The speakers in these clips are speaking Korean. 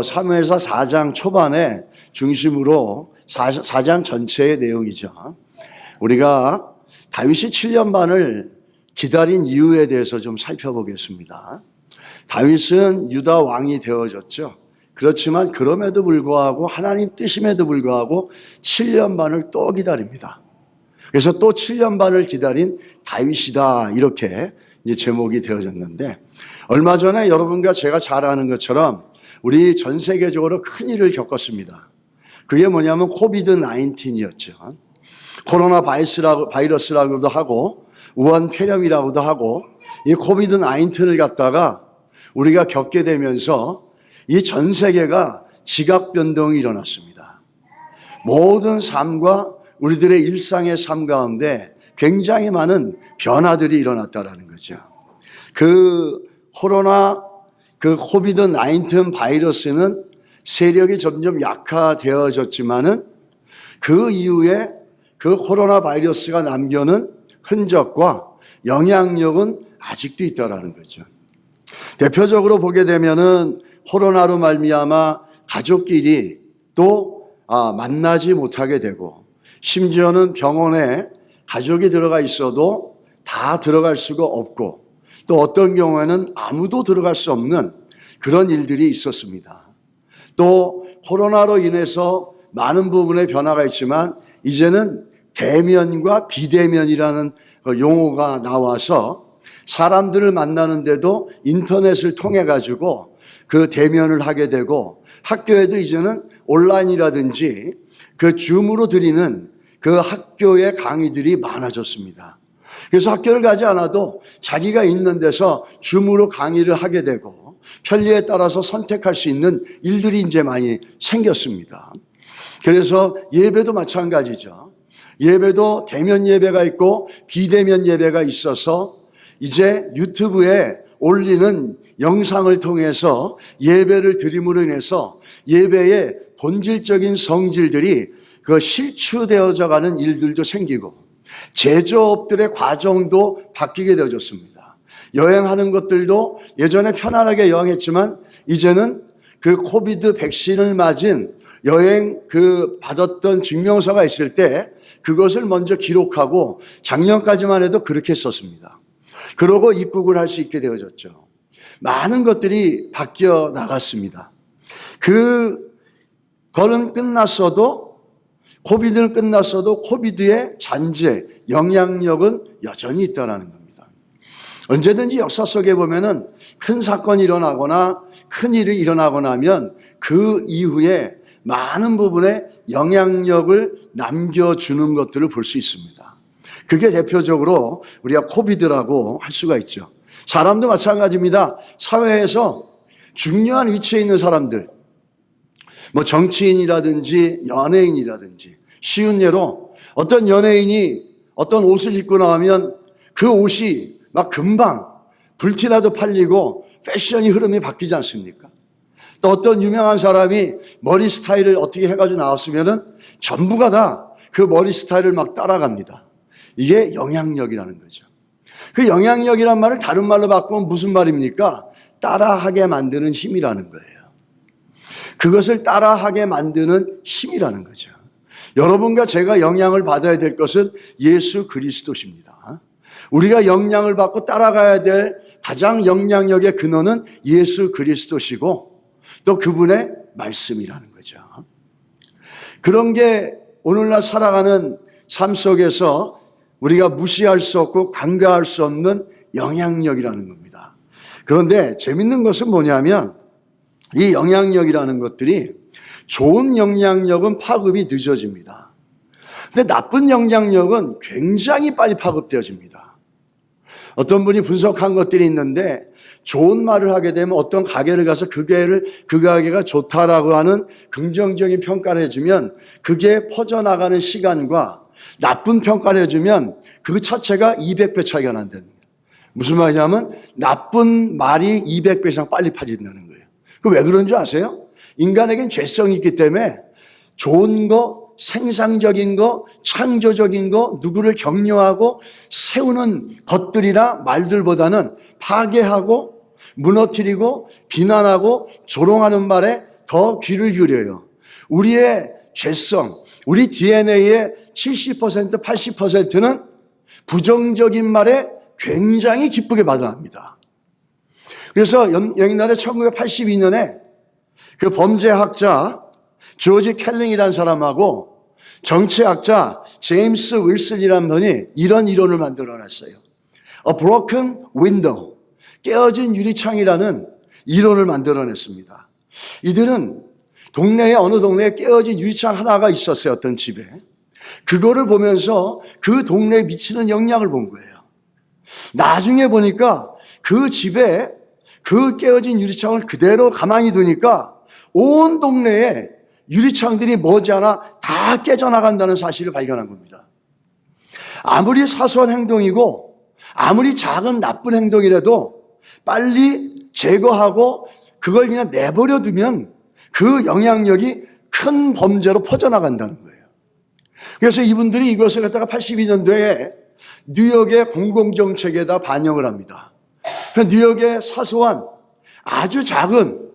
사무엘사 4장 초반에 중심으로 4장 전체의 내용이죠. 우리가 다윗이 7년 반을 기다린 이유에 대해서 좀 살펴보겠습니다. 다윗은 유다 왕이 되어졌죠. 그렇지만 그럼에도 불구하고 하나님 뜻임에도 불구하고 7년 반을 또 기다립니다. 그래서 또 7년 반을 기다린 다윗이다, 이렇게 이제 제목이 되어졌는데, 얼마 전에 여러분과 제가 잘 아는 것처럼 우리 전 세계적으로 큰 일을 겪었습니다. 그게 뭐냐면 코비드 19이었죠. 코로나 바이러스라고도 하고 우한 폐렴이라고도 하고, 이 코비드 19을 갖다가 우리가 겪게 되면서 이 전 세계가 지각 변동이 일어났습니다. 모든 삶과 우리들의 일상의 삶 가운데 굉장히 많은 변화들이 일어났다라는 거죠. 그 코비드 19 바이러스는 세력이 점점 약화되어졌지만은 그 이후에 그 코로나 바이러스가 남겨놓은 흔적과 영향력은 아직도 있다라는 거죠. 대표적으로 보게 되면은 코로나로 말미암아 가족끼리 또 만나지 못하게 되고, 심지어는 병원에 가족이 들어가 있어도 다 들어갈 수가 없고, 또 어떤 경우에는 아무도 들어갈 수 없는 그런 일들이 있었습니다. 또 코로나로 인해서 많은 부분의 변화가 있지만 이제는 대면과 비대면이라는 용어가 나와서 사람들을 만나는데도 인터넷을 통해 가지고 그 대면을 하게 되고, 학교에도 이제는 온라인이라든지 그 줌으로 드리는 그 학교의 강의들이 많아졌습니다. 그래서 학교를 가지 않아도 자기가 있는 데서 줌으로 강의를 하게 되고, 편리에 따라서 선택할 수 있는 일들이 이제 많이 생겼습니다. 그래서 예배도 마찬가지죠. 예배도 대면 예배가 있고 비대면 예배가 있어서 이제 유튜브에 올리는 영상을 통해서 예배를 드림으로 인해서 예배의 본질적인 성질들이 실추되어져 가는 일들도 생기고, 제조업들의 과정도 바뀌게 되어졌습니다. 여행하는 것들도 예전에 편안하게 여행했지만 이제는 그 코비드 백신을 맞은 여행 받았던 증명서가 있을 때 그것을 먼저 기록하고, 작년까지만 해도 그렇게 했었습니다. 그러고 입국을 할 수 있게 되어졌죠. 많은 것들이 바뀌어 나갔습니다. 그거는 끝났어도, 코비드는 끝났어도 코비드의 잔재, 영향력은 여전히 있다는 겁니다. 언제든지 역사 속에 보면은 큰 사건이 일어나거나 큰 일이 일어나고 나면 그 이후에 많은 부분에 영향력을 남겨주는 것들을 볼 수 있습니다. 그게 대표적으로 우리가 코비드라고 할 수가 있죠. 사람도 마찬가지입니다. 사회에서 중요한 위치에 있는 사람들, 정치인이라든지 연예인이라든지, 쉬운 예로 어떤 연예인이 어떤 옷을 입고 나오면 그 옷이 막 금방 불티나도 팔리고 패션이 흐름이 바뀌지 않습니까? 또 어떤 유명한 사람이 머리 스타일을 어떻게 해가지고 나왔으면은 전부가 다 그 머리 스타일을 막 따라갑니다. 이게 영향력이라는 거죠. 그 영향력이란 말을 다른 말로 바꾸면 무슨 말입니까? 따라하게 만드는 힘이라는 거예요. 그것을 따라하게 만드는 힘이라는 거죠. 여러분과 제가 영향을 받아야 될 것은 예수 그리스도십니다. 우리가 영향을 받고 따라가야 될 가장 영향력의 근원은 예수 그리스도시고 또 그분의 말씀이라는 거죠. 그런 게 오늘날 살아가는 삶 속에서 우리가 무시할 수 없고 간과할 수 없는 영향력이라는 겁니다. 그런데 재밌는 것은 뭐냐면 이 영향력이라는 것들이, 좋은 영향력은 파급이 늦어집니다. 근데 나쁜 영향력은 굉장히 빨리 파급되어집니다. 어떤 분이 분석한 것들이 있는데, 좋은 말을 하게 되면 어떤 가게를 가서 그 가게가 좋다라고 하는 긍정적인 평가를 해주면 그게 퍼져나가는 시간과 나쁜 평가를 해주면 그 자체가 200배 차이가 난다는 거예요. 무슨 말이냐면 나쁜 말이 200배 이상 빨리 퍼진다는 거예요. 왜 그런 줄 아세요? 인간에겐 죄성이 있기 때문에 좋은 거, 생산적인 거, 창조적인 거, 누구를 격려하고 세우는 것들이나 말들보다는 파괴하고 무너뜨리고 비난하고 조롱하는 말에 더 귀를 기울여요. 우리의 죄성, 우리 DNA의 70%, 80%는 부정적인 말에 굉장히 기쁘게 반응합니다. 그래서 옛날에 1982년에 그 범죄학자 조지 켈링이라는 사람하고 정치학자 제임스 윌슨이라는 분이 이런 이론을 만들어냈어요. A broken window, 깨어진 유리창이라는 이론을 만들어냈습니다. 이들은 동네에 어느 동네에 깨어진 유리창 하나가 있었어요. 어떤 집에. 그거를 보면서 그 동네에 미치는 영향을 본 거예요. 나중에 보니까 그 집에 그 깨어진 유리창을 그대로 가만히 두니까 온 동네에 유리창들이 머지않아 다 깨져나간다는 사실을 발견한 겁니다. 아무리 사소한 행동이고 아무리 작은 나쁜 행동이라도 빨리 제거하고 그걸 그냥 내버려 두면 그 영향력이 큰 범죄로 퍼져나간다는 거예요. 그래서 이분들이 이것을 갖다가 82년도에 뉴욕의 공공정책에다 반영을 합니다. 뉴욕의 사소한 아주 작은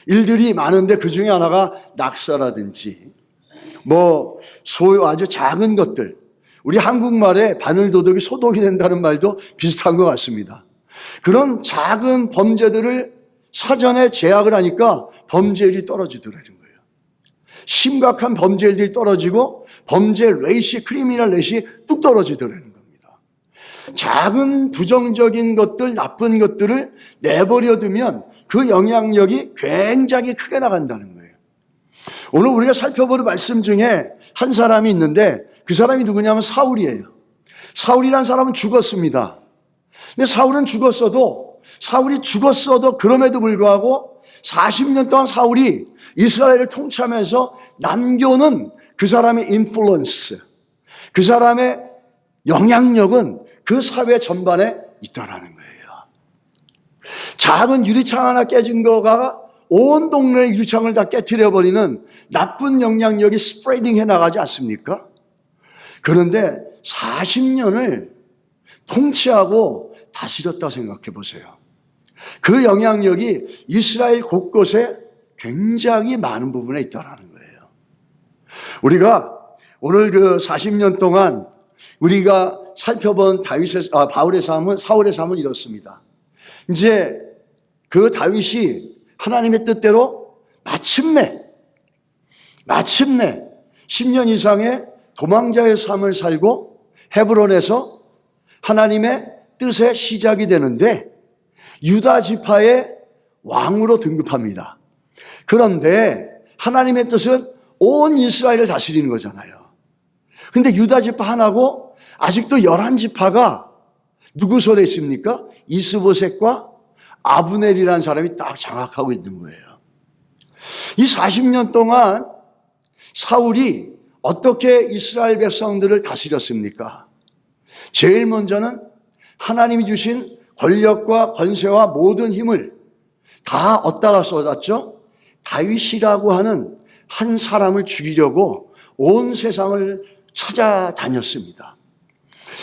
일들이 많은데 그 중에 하나가 낙서라든지 아주 작은 것들, 우리 한국말에 바늘도둑이 소독이 된다는 말도 비슷한 것 같습니다. 그런 작은 범죄들을 사전에 제약을 하니까 범죄율이 떨어지더라는 거예요. 심각한 범죄율이 떨어지고 범죄 레이시, 크리미널 레이시 뚝 떨어지더라는 겁니다. 작은 부정적인 것들, 나쁜 것들을 내버려 두면 그 영향력이 굉장히 크게 나간다는 거예요. 오늘 우리가 살펴볼 말씀 중에 한 사람이 있는데 그 사람이 누구냐면 사울이에요. 사울이라는 사람은 죽었습니다. 근데 사울이 죽었어도 그럼에도 불구하고 40년 동안 사울이 이스라엘을 통치하면서 남겨오는 그 사람의 인플루언스, 그 사람의 영향력은 그 사회 전반에 있다라는 거예요. 작은 유리창 하나 깨진 거가 온 동네의 유리창을 다 깨트려버리는 나쁜 영향력이 스프레딩 해나가지 않습니까? 그런데 40년을 통치하고 다스렸다고 생각해 보세요. 그 영향력이 이스라엘 곳곳에 굉장히 많은 부분에 있다는 거예요. 우리가 오늘 그 40년 동안 우리가 살펴본 바울의 삶은, 사울의 삶은 이렇습니다. 이제 그 다윗이 하나님의 뜻대로 마침내 10년 이상의 도망자의 삶을 살고 헤브론에서 하나님의 뜻의 시작이 되는데 유다 지파의 왕으로 등극합니다. 그런데 하나님의 뜻은 온 이스라엘을 다스리는 거잖아요. 그런데 유다 지파 하나고 아직도 11지파가 누구 손에 있습니까? 이스보셋과 아브넬이라는 사람이 딱 장악하고 있는 거예요. 이 40년 동안 사울이 어떻게 이스라엘 백성들을 다스렸습니까? 제일 먼저는 하나님이 주신 권력과 권세와 모든 힘을 다 얻다가 쏟았죠. 다윗이라고 하는 한 사람을 죽이려고 온 세상을 찾아다녔습니다.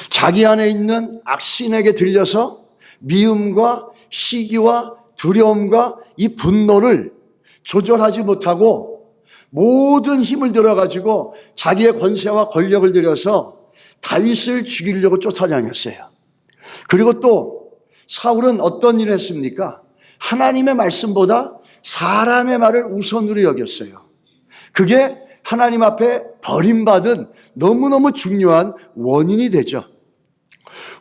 자기 안에 있는 악신에게 들려서 미움과 시기와 두려움과 이 분노를 조절하지 못하고 모든 힘을 들어가지고 자기의 권세와 권력을 들여서 다윗을 죽이려고 쫓아다녔어요. 그리고 또 사울은 어떤 일을 했습니까? 하나님의 말씀보다 사람의 말을 우선으로 여겼어요. 그게 하나님 앞에 버림받은 너무너무 중요한 원인이 되죠.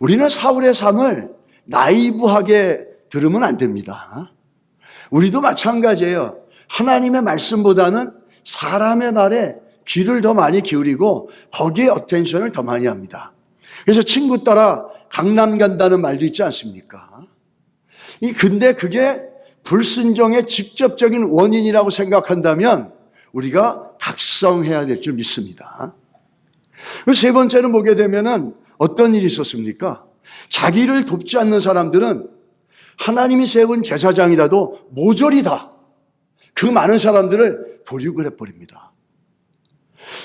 우리는 사울의 삶을 나이브하게 들으면 안 됩니다. 우리도 마찬가지예요. 하나님의 말씀보다는 사람의 말에 귀를 더 많이 기울이고 거기에 어텐션을 더 많이 합니다. 그래서 친구 따라 강남 간다는 말도 있지 않습니까? 근데 그게 불순종의 직접적인 원인이라고 생각한다면 우리가 각성해야 될 줄 믿습니다. 세 번째는 보게 되면은 어떤 일이 있었습니까? 자기를 돕지 않는 사람들은 하나님이 세운 제사장이라도 모조리 다 그 많은 사람들을 도륙을 해버립니다.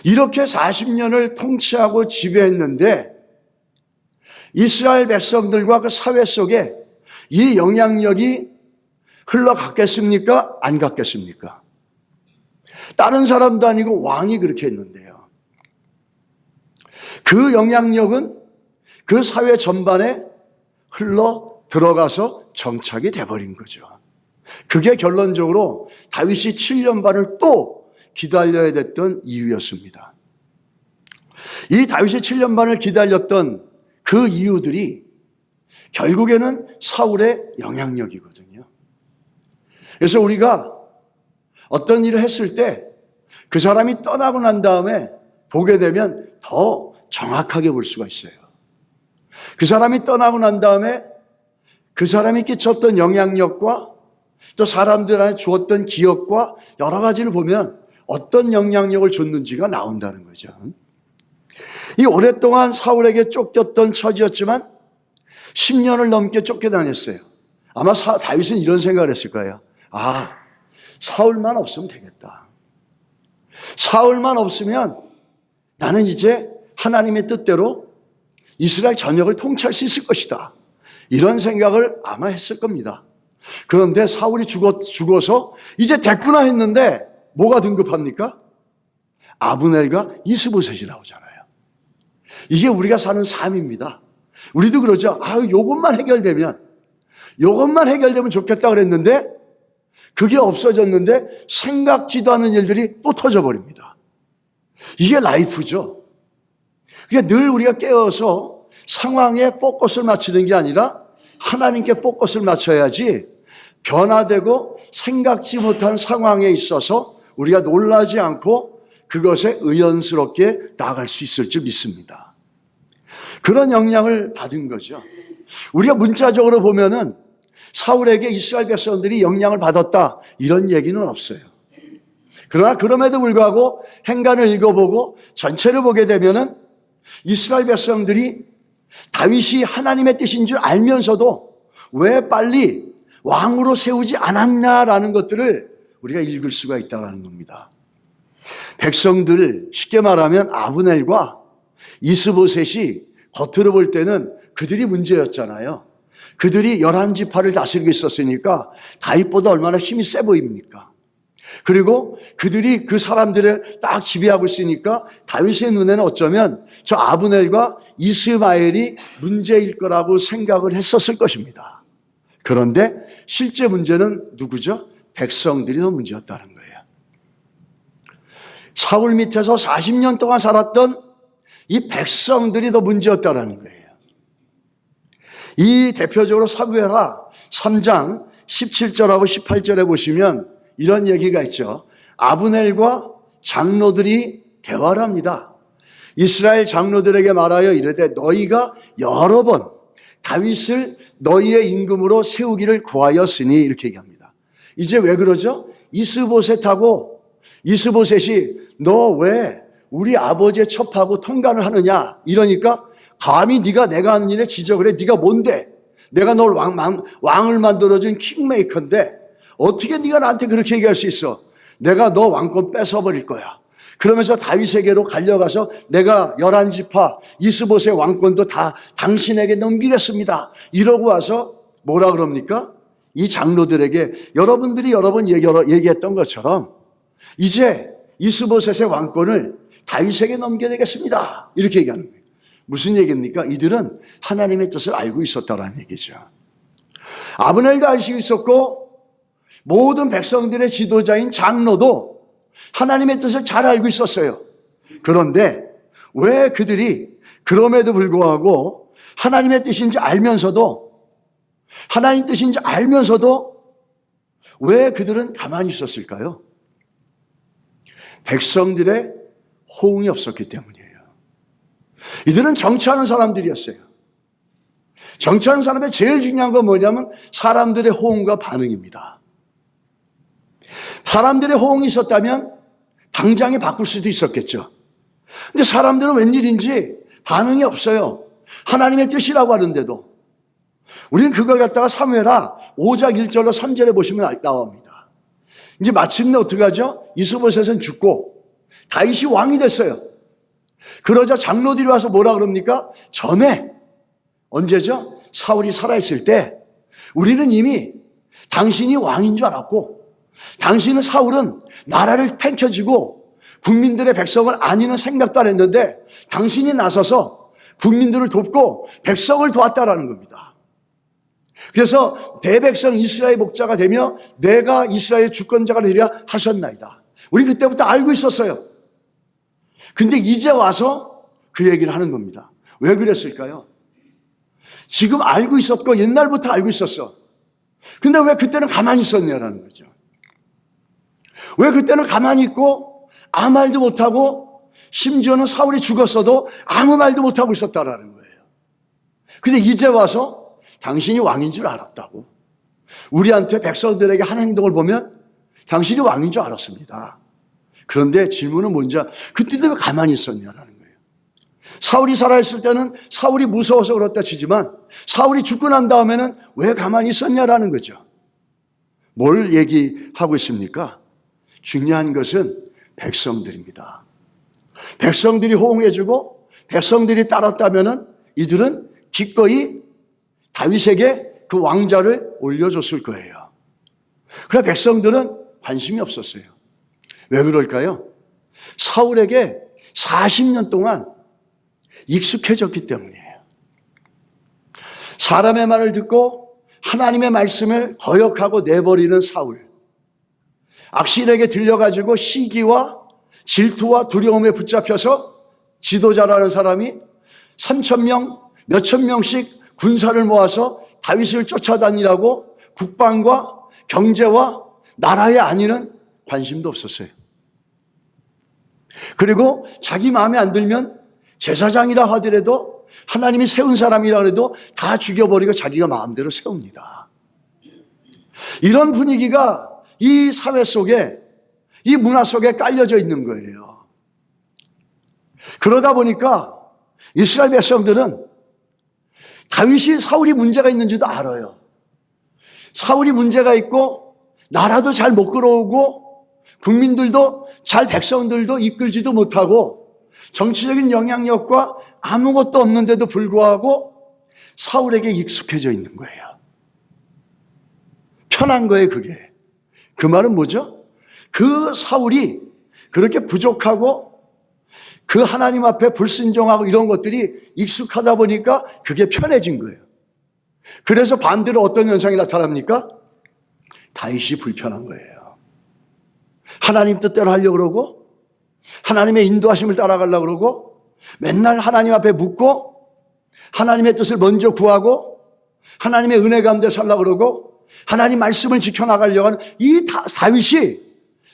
이렇게 40년을 통치하고 지배했는데 이스라엘 백성들과 그 사회 속에 이 영향력이 흘러갔겠습니까? 안 갔겠습니까? 다른 사람도 아니고 왕이 그렇게 했는데요. 그 영향력은 그 사회 전반에 흘러 들어가서 정착이 돼버린 거죠. 그게 결론적으로 다윗이 7년 반을 또 기다려야 됐던 이유였습니다. 이 다윗이 7년 반을 기다렸던 그 이유들이 결국에는 사울의 영향력이거든요. 그래서 우리가 어떤 일을 했을 때 그 사람이 떠나고 난 다음에 보게 되면 더 정확하게 볼 수가 있어요. 그 사람이 떠나고 난 다음에 그 사람이 끼쳤던 영향력과 또 사람들한테 주었던 기억과 여러 가지를 보면 어떤 영향력을 줬는지가 나온다는 거죠. 이 오랫동안 사울에게 쫓겼던 처지였지만 10년을 넘게 쫓겨다녔어요. 아마 다윗은 이런 생각을 했을 거예요. 사울만 없으면 되겠다. 사울만 없으면 나는 이제 하나님의 뜻대로 이스라엘 전역을 통치할 수 있을 것이다. 이런 생각을 아마 했을 겁니다. 그런데 사울이 죽어서 이제 됐구나 했는데 뭐가 등급합니까? 아브넬과 이스보셋이 나오잖아요. 이게 우리가 사는 삶입니다. 우리도 그러죠. 요것만 해결되면 좋겠다 그랬는데 그게 없어졌는데 생각지도 않은 일들이 또 터져버립니다. 이게 라이프죠. 그러니까 늘 우리가 깨어서 상황에 포커스를 맞추는 게 아니라 하나님께 포커스를 맞춰야지 변화되고 생각지 못한 상황에 있어서 우리가 놀라지 않고 그것에 의연스럽게 나아갈 수 있을 줄 믿습니다. 그런 영향을 받은 거죠. 우리가 문자적으로 보면은 사울에게 이스라엘 백성들이 영향을 받았다 이런 얘기는 없어요. 그러나 그럼에도 불구하고 행간을 읽어보고 전체를 보게 되면은 이스라엘 백성들이 다윗이 하나님의 뜻인 줄 알면서도 왜 빨리 왕으로 세우지 않았냐라는 것들을 우리가 읽을 수가 있다는 겁니다. 백성들, 쉽게 말하면 아브넬과 이스보셋이 겉으로 볼 때는 그들이 문제였잖아요. 그들이 11지파를 다스리고 있었으니까 다윗보다 얼마나 힘이 세 보입니까? 그리고 그들이 그 사람들을 딱 지배하고 있으니까 다윗의 눈에는 어쩌면 저 아브넬과 이스마엘이 문제일 거라고 생각을 했었을 것입니다. 그런데 실제 문제는 누구죠? 백성들이 더 문제였다는 거예요. 사울 밑에서 40년 동안 살았던 이 백성들이 더 문제였다는 거예요. 이 대표적으로 사무엘하 3장 17절하고 18절에 보시면 이런 얘기가 있죠. 아브넬과 장로들이 대화를 합니다. 이스라엘 장로들에게 말하여 이르되 너희가 여러 번 다윗을 너희의 임금으로 세우기를 구하였으니 이렇게 얘기합니다. 이제 왜 그러죠? 이스보셋이 너 왜 우리 아버지의 첩하고 통관을 하느냐 이러니까 감히 네가 내가 하는 일에 지적을 해. 네가 뭔데? 내가 널 왕을 만들어준 킹메이커인데 어떻게 네가 나한테 그렇게 얘기할 수 있어? 내가 너 왕권 뺏어버릴 거야. 그러면서 다윗에게로 갈려가서 내가 11지파 이스보셋 왕권도 다 당신에게 넘기겠습니다. 이러고 와서 뭐라 그럽니까? 이 장로들에게 여러분들이 여러 번 얘기했던 것처럼 이제 이스보셋의 왕권을 다윗에게 넘겨내겠습니다. 이렇게 얘기하는 거예요. 무슨 얘기입니까? 이들은 하나님의 뜻을 알고 있었다는 얘기죠. 아브넬도 알 수 있었고 모든 백성들의 지도자인 장로도 하나님의 뜻을 잘 알고 있었어요. 그런데 왜 그들이 그럼에도 불구하고 하나님의 뜻인지 알면서도 왜 그들은 가만히 있었을까요? 백성들의 호응이 없었기 때문이에요. 이들은 정치하는 사람들이었어요. 정치하는 사람의 제일 중요한 건 뭐냐면 사람들의 호응과 반응입니다. 사람들의 호응이 있었다면 당장에 바꿀 수도 있었겠죠. 근데 사람들은 웬일인지 반응이 없어요. 하나님의 뜻이라고 하는데도. 우리는 그걸 갖다가 사무엘하 5장 1절로 3절에 보시면 나옵니다. 이제 마침내 어떻게 하죠? 이스보셋은 죽고 다윗이 왕이 됐어요. 그러자 장로들이 와서 뭐라 그럽니까? 전에 언제죠? 사울이 살아있을 때 우리는 이미 당신이 왕인 줄 알았고, 당신은 사울은 나라를 팽켜쥐고 국민들의 백성을 안위는 생각도 안 했는데 당신이 나서서 국민들을 돕고 백성을 도왔다라는 겁니다. 그래서 대백성 이스라엘 목자가 되며 내가 이스라엘 주권자가 되리라 하셨나이다. 우리 그때부터 알고 있었어요. 근데 이제 와서 그 얘기를 하는 겁니다. 왜 그랬을까요? 지금 알고 있었고 옛날부터 알고 있었어. 근데 왜 그때는 가만히 있었냐라는 거죠. 왜 그때는 가만히 있고 아무 말도 못하고 심지어는 사울이 죽었어도 아무 말도 못하고 있었다라는 거예요. 근데 이제 와서 당신이 왕인 줄 알았다고. 우리한테 백성들에게 한 행동을 보면 당신이 왕인 줄 알았습니다. 그런데 질문은 뭔지, 그때도 왜 가만히 있었냐라는 거예요. 사울이 살아있을 때는 사울이 무서워서 그렇다 치지만 사울이 죽고 난 다음에는 왜 가만히 있었냐라는 거죠. 뭘 얘기하고 있습니까? 중요한 것은 백성들입니다. 백성들이 호응해주고 백성들이 따랐다면은 이들은 기꺼이 다윗에게 그 왕자를 올려줬을 거예요. 그러나 백성들은 관심이 없었어요. 왜 그럴까요? 사울에게 40년 동안 익숙해졌기 때문이에요. 사람의 말을 듣고 하나님의 말씀을 거역하고 내버리는 사울. 악신에게 들려가지고 시기와 질투와 두려움에 붙잡혀서 지도자라는 사람이 3,000명, 몇천 명씩 군사를 모아서 다윗을 쫓아다니라고 국방과 경제와 나라의 안위는 관심도 없었어요. 그리고 자기 마음에 안 들면 제사장이라 하더라도 하나님이 세운 사람이라 해도 다 죽여버리고 자기가 마음대로 세웁니다. 이런 분위기가 이 사회 속에, 이 문화 속에 깔려져 있는 거예요. 그러다 보니까 이스라엘 백성들은 다윗이 사울이 문제가 있는지도 알아요. 사울이 문제가 있고 나라도 잘 못 끌어오고 국민들도 잘 백성들도 이끌지도 못하고 정치적인 영향력과 아무것도 없는데도 불구하고 사울에게 익숙해져 있는 거예요. 편한 거예요, 그게. 그 말은 뭐죠? 그 사울이 그렇게 부족하고 그 하나님 앞에 불순종하고 이런 것들이 익숙하다 보니까 그게 편해진 거예요. 그래서 반대로 어떤 현상이 나타납니까? 다윗이 불편한 거예요. 하나님 뜻대로 하려고 그러고 하나님의 인도하심을 따라가려고 그러고 맨날 하나님 앞에 묻고 하나님의 뜻을 먼저 구하고 하나님의 은혜 가운데 살려고 그러고 하나님 말씀을 지켜나가려고 하는 이 다윗이,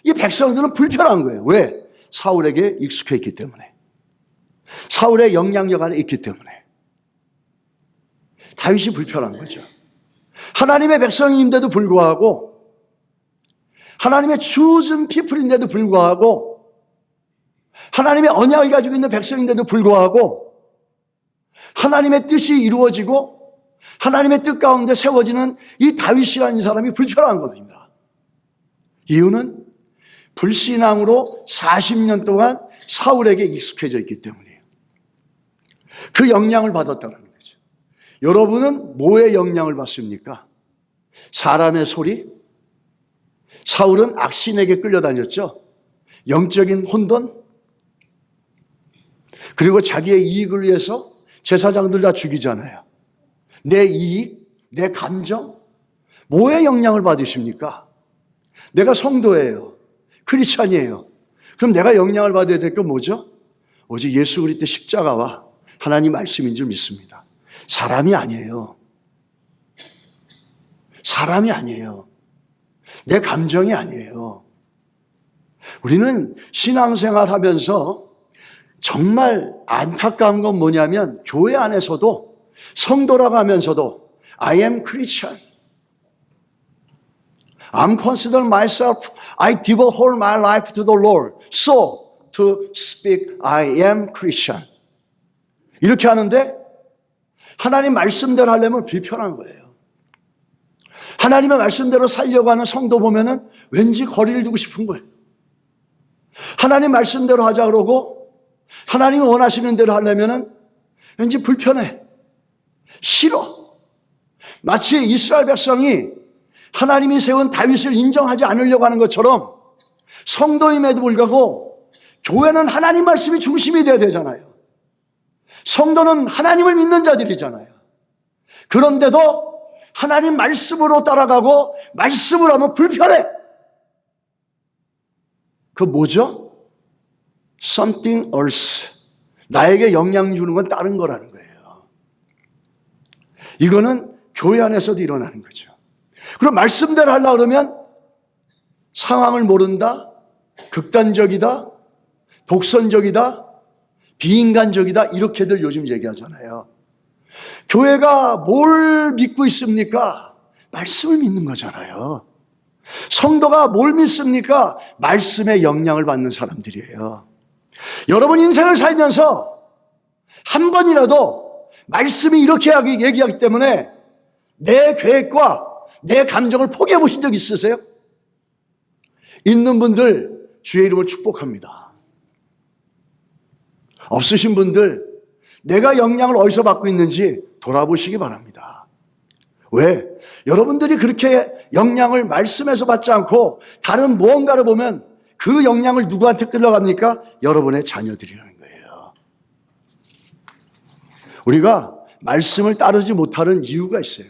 이 백성들은 불편한 거예요. 왜? 사울에게 익숙해 있기 때문에. 사울의 영향력 안에 있기 때문에. 다윗이 불편한 거죠. 하나님의 백성인데도 불구하고 하나님의 chosen people인데도 불구하고 하나님의 언약을 가지고 있는 백성인데도 불구하고 하나님의 뜻이 이루어지고 하나님의 뜻 가운데 세워지는 이 다윗이라는 사람이 불편한 겁니다. 이유는 불신앙으로 40년 동안 사울에게 익숙해져 있기 때문이에요. 그 영향을 받았다는 거죠. 여러분은 뭐의 영향을 받습니까? 사람의 소리? 사울은 악신에게 끌려다녔죠. 영적인 혼돈? 그리고 자기의 이익을 위해서 제사장들 다 죽이잖아요. 내 이익, 내 감정? 뭐의 영향을 받으십니까? 내가 성도예요. 크리스찬이에요. 그럼 내가 영향을 받아야 될 건 뭐죠? 오직 예수 그리스도의 십자가와 하나님 말씀인 줄 믿습니다. 사람이 아니에요. 사람이 아니에요. 내 감정이 아니에요. 우리는 신앙생활 하면서 정말 안타까운 건 뭐냐면 교회 안에서도 성도라고 하면서도 I am Christian. I'm consider myself, I devote whole my life to the Lord. So to speak, I am Christian. 이렇게 하는데 하나님 말씀대로 하려면 불편한 거예요. 하나님의 말씀대로 살려고 하는 성도 보면은 왠지 거리를 두고 싶은 거예요. 하나님 말씀대로 하자 그러고 하나님이 원하시는 대로 하려면은 왠지 불편해. 싫어. 마치 이스라엘 백성이 하나님이 세운 다윗을 인정하지 않으려고 하는 것처럼 성도임에도 불구하고 교회는 하나님 말씀이 중심이 되어야 되잖아요. 성도는 하나님을 믿는 자들이잖아요. 그런데도 하나님 말씀으로 따라가고 말씀으로 하면 불편해. 그 뭐죠? Something else. 나에게 영향 주는 건 다른 거라는 거예요. 이거는 교회 안에서도 일어나는 거죠. 그럼 말씀대로 하려고 그러면 상황을 모른다, 극단적이다, 독선적이다, 비인간적이다, 이렇게들 요즘 얘기하잖아요. 교회가 뭘 믿고 있습니까? 말씀을 믿는 거잖아요. 성도가 뭘 믿습니까? 말씀의 영향을 받는 사람들이에요. 여러분 인생을 살면서 한 번이라도 말씀이 이렇게 얘기하기 때문에 내 계획과 내 감정을 포기해 보신 적 있으세요? 있는 분들 주의 이름을 축복합니다. 없으신 분들 내가 영향을 어디서 받고 있는지 돌아보시기 바랍니다. 왜? 여러분들이 그렇게 영향을 말씀에서 받지 않고 다른 무언가를 보면 그 영향을 누구한테 끌려갑니까? 여러분의 자녀들이라는 거예요. 우리가 말씀을 따르지 못하는 이유가 있어요.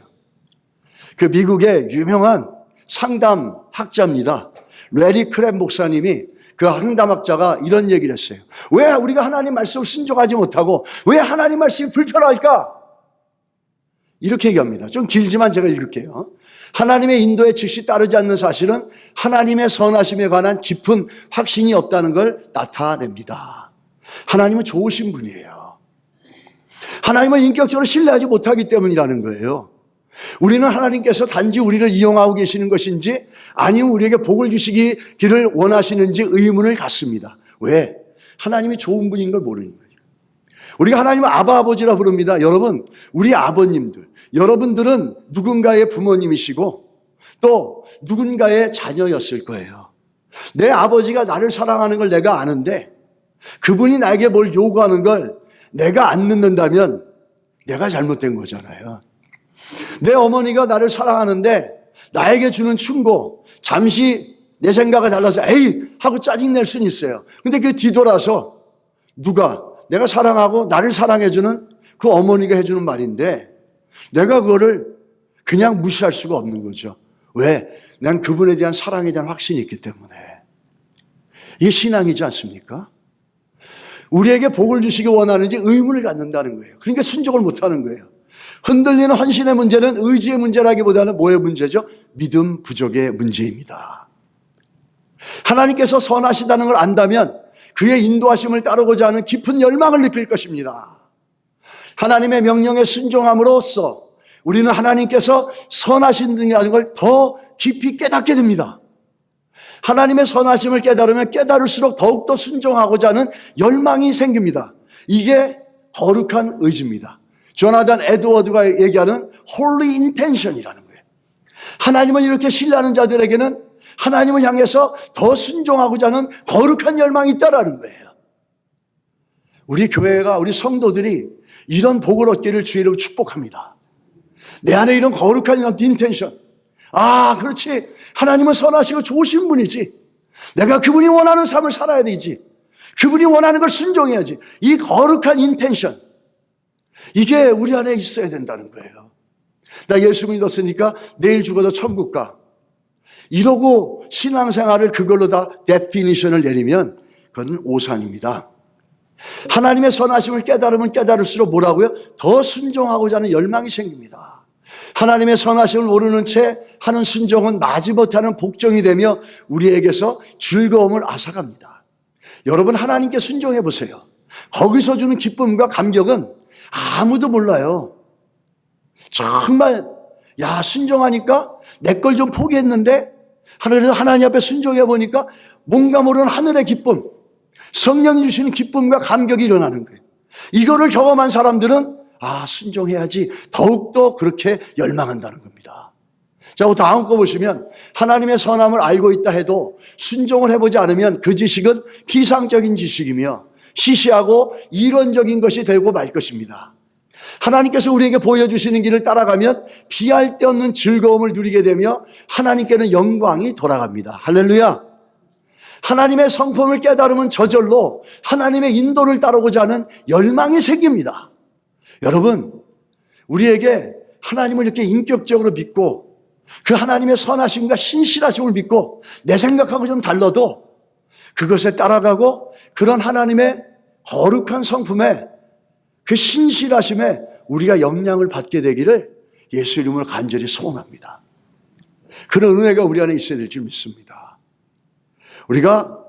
그 미국의 유명한 상담학자입니다. 레리 크랩 목사님이, 그 상담학자가 이런 얘기를 했어요. 왜 우리가 하나님 말씀을 순종하지 못하고 왜 하나님 말씀이 불편할까? 이렇게 얘기합니다. 좀 길지만 제가 읽을게요. 하나님의 인도에 즉시 따르지 않는 사실은 하나님의 선하심에 관한 깊은 확신이 없다는 걸 나타냅니다. 하나님은 좋으신 분이에요. 하나님을 인격적으로 신뢰하지 못하기 때문이라는 거예요. 우리는 하나님께서 단지 우리를 이용하고 계시는 것인지 아니면 우리에게 복을 주시기를 원하시는지 의문을 갖습니다. 왜? 하나님이 좋은 분인 걸 모르는 거예요. 우리가 하나님을 아바 아버지라 부릅니다. 여러분, 우리 아버님들, 여러분들은 누군가의 부모님이시고 또 누군가의 자녀였을 거예요. 내 아버지가 나를 사랑하는 걸 내가 아는데 그분이 나에게 뭘 요구하는 걸 내가 안 듣는다면 내가 잘못된 거잖아요. 내 어머니가 나를 사랑하는데 나에게 주는 충고, 잠시 내 생각이 달라서 에이 하고 짜증낼 수는 있어요. 근데 그 뒤돌아서 누가 내가 사랑하고 나를 사랑해주는 그 어머니가 해주는 말인데 내가 그거를 그냥 무시할 수가 없는 거죠. 왜? 난 그분에 대한 사랑에 대한 확신이 있기 때문에. 이게 신앙이지 않습니까? 우리에게 복을 주시기 원하는지 의문을 갖는다는 거예요. 그러니까 순종을 못하는 거예요. 흔들리는 헌신의 문제는 의지의 문제라기보다는 뭐의 문제죠? 믿음 부족의 문제입니다. 하나님께서 선하시다는 걸 안다면 그의 인도하심을 따르고자 하는 깊은 열망을 느낄 것입니다. 하나님의 명령에 순종함으로써 우리는 하나님께서 선하신다는 걸 더 깊이 깨닫게 됩니다. 하나님의 선하심을 깨달으면 깨달을수록 더욱더 순종하고자 하는 열망이 생깁니다. 이게 거룩한 의지입니다. 조나단 에드워드가 얘기하는 holy intention이라는 거예요. 하나님을 이렇게 신뢰하는 자들에게는 하나님을 향해서 더 순종하고자 하는 거룩한 열망이 있다라는 거예요. 우리 교회가, 우리 성도들이 이런 복을 얻기를 주의로 축복합니다. 내 안에 이런 거룩한 인텐션. 아, 그렇지. 하나님은 선하시고 좋으신 분이지. 내가 그분이 원하는 삶을 살아야 되지. 그분이 원하는 걸 순종해야지. 이 거룩한 인텐션. 이게 우리 안에 있어야 된다는 거예요. 나 예수 믿었으니까 내일 죽어도 천국 가. 이러고 신앙생활을 그걸로 다 데피니션을 내리면 그건 오산입니다. 하나님의 선하심을 깨달으면 깨달을수록 뭐라고요? 더 순종하고자 하는 열망이 생깁니다. 하나님의 선하심을 모르는 채 하는 순종은 마지못하는 복종이 되며 우리에게서 즐거움을 앗아갑니다. 여러분, 하나님께 순종해 보세요. 거기서 주는 기쁨과 감격은 아무도 몰라요. 정말 순종하니까 내 걸 좀 포기했는데 하나님 앞에 순종해 보니까 뭔가 모르는 하늘의 기쁨, 성령이 주시는 기쁨과 감격이 일어나는 거예요. 이거를 경험한 사람들은 순종해야지 더욱더 그렇게 열망한다는 겁니다. 자, 다음 거 보시면 하나님의 선함을 알고 있다 해도 순종을 해보지 않으면 그 지식은 피상적인 지식이며 시시하고 이론적인 것이 되고 말 것입니다. 하나님께서 우리에게 보여주시는 길을 따라가면 비할 데 없는 즐거움을 누리게 되며 하나님께는 영광이 돌아갑니다. 할렐루야. 하나님의 성품을 깨달으면 저절로 하나님의 인도를 따르고자 하는 열망이 생깁니다. 여러분, 우리에게 하나님을 이렇게 인격적으로 믿고 그 하나님의 선하심과 신실하심을 믿고 내 생각하고 좀 달라도 그것에 따라가고 그런 하나님의 거룩한 성품에 그 신실하심에 우리가 영향을 받게 되기를 예수 이름으로 간절히 소원합니다. 그런 은혜가 우리 안에 있어야 될 줄 믿습니다. 우리가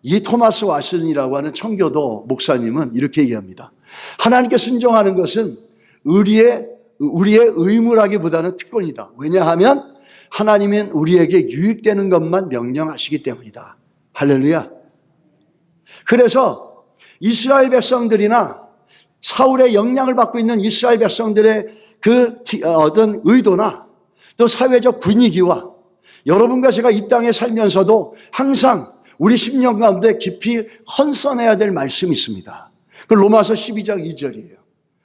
이 토마스 왓슨이라고 하는 청교도 목사님은 이렇게 얘기합니다. 하나님께 순종하는 것은 우리의 의무라기보다는 특권이다. 왜냐하면 하나님은 우리에게 유익되는 것만 명령하시기 때문이다. 할렐루야. 그래서 이스라엘 백성들이나 사울의 영향을 받고 있는 이스라엘 백성들의 그 어떤 의도나 또 사회적 분위기와 여러분과 제가 이 땅에 살면서도 항상 우리 심령 가운데 깊이 헌선해야 될 말씀이 있습니다. 그 로마서 12장 2절이에요.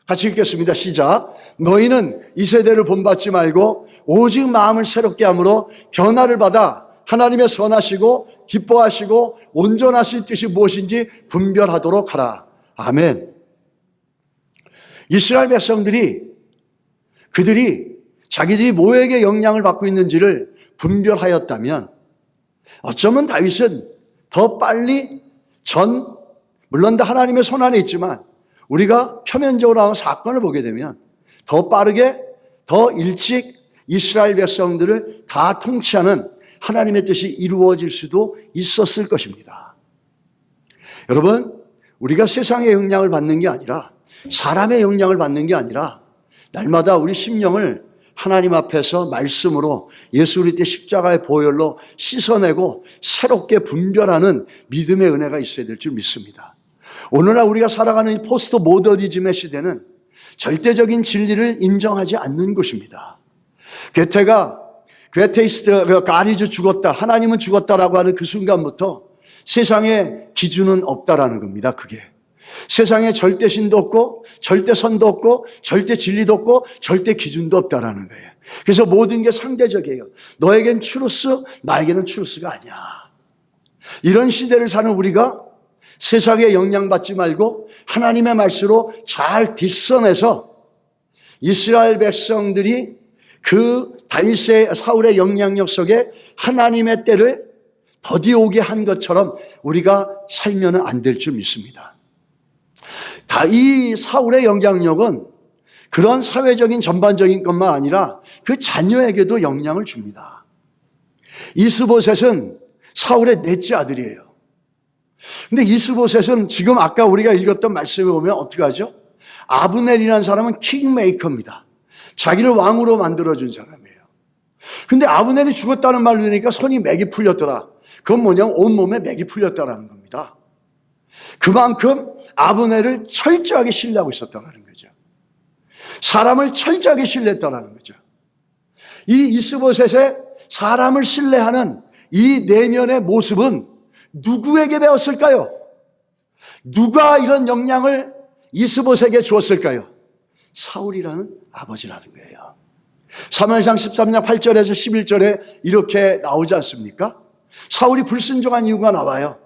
같이 읽겠습니다. 시작. 너희는 이 세대를 본받지 말고 오직 마음을 새롭게 함으로 변화를 받아 하나님의 선하시고 기뻐하시고 온전하신 뜻이 무엇인지 분별하도록 하라. 아멘. 이스라엘 백성들이 그들이 자기들이 뭐에게 영향을 받고 있는지를 분별하였다면 어쩌면 다윗은 더 빨리 물론 다 하나님의 손 안에 있지만 우리가 표면적으로 하는 사건을 보게 되면 더 빠르게 더 일찍 이스라엘 백성들을 다 통치하는 하나님의 뜻이 이루어질 수도 있었을 것입니다. 여러분, 우리가 세상의 영향을 받는 게 아니라 사람의 영향을 받는 게 아니라 날마다 우리 심령을 하나님 앞에서 말씀으로 예수 그리스도의 십자가의 보혈로 씻어내고 새롭게 분별하는 믿음의 은혜가 있어야 될 줄 믿습니다. 오늘날 우리가 살아가는 이 포스트 모더니즘의 시대는 절대적인 진리를 인정하지 않는 것입니다. 괴테이스트 가리즈 죽었다, 하나님은 죽었다라고 하는 그 순간부터 세상에 기준은 없다라는 겁니다. 그게 세상에 절대 신도 없고 절대 선도 없고 절대 진리도 없고 절대 기준도 없다라는 거예요. 그래서 모든 게 상대적이에요. 너에겐 추루스, 나에게는 추루스가 아니야. 이런 시대를 사는 우리가 세상에 영향받지 말고 하나님의 말씀으로 잘 뒷선에서 이스라엘 백성들이 그 다윗의 사울의 영향력 속에 하나님의 때를 더디오게 한 것처럼 우리가 살면 안 될 줄 믿습니다. 이 사울의 영향력은 그런 사회적인 전반적인 것만 아니라 그 자녀에게도 영향을 줍니다. 이스보셋은 사울의 넷째 아들이에요. 근데 이스보셋은 지금 아까 우리가 읽었던 말씀에 보면 어떻게 하죠? 아브넬이라는 사람은 킹메이커입니다. 자기를 왕으로 만들어준 사람이에요. 근데 아브넬이 죽었다는 말을 들으니까 손이 맥이 풀렸더라. 그건 뭐냐면 온몸에 맥이 풀렸다라는 겁니다. 그만큼 아브넬을 철저하게 신뢰하고 있었다는 거죠. 사람을 철저하게 신뢰했다는 거죠. 이 이스보셋의 사람을 신뢰하는 이 내면의 모습은 누구에게 배웠을까요? 누가 이런 영향을 이스보셋에게 주었을까요? 사울이라는 아버지라는 거예요. 사무엘상 13장 8절에서 11절에 이렇게 나오지 않습니까? 사울이 불순종한 이유가 나와요.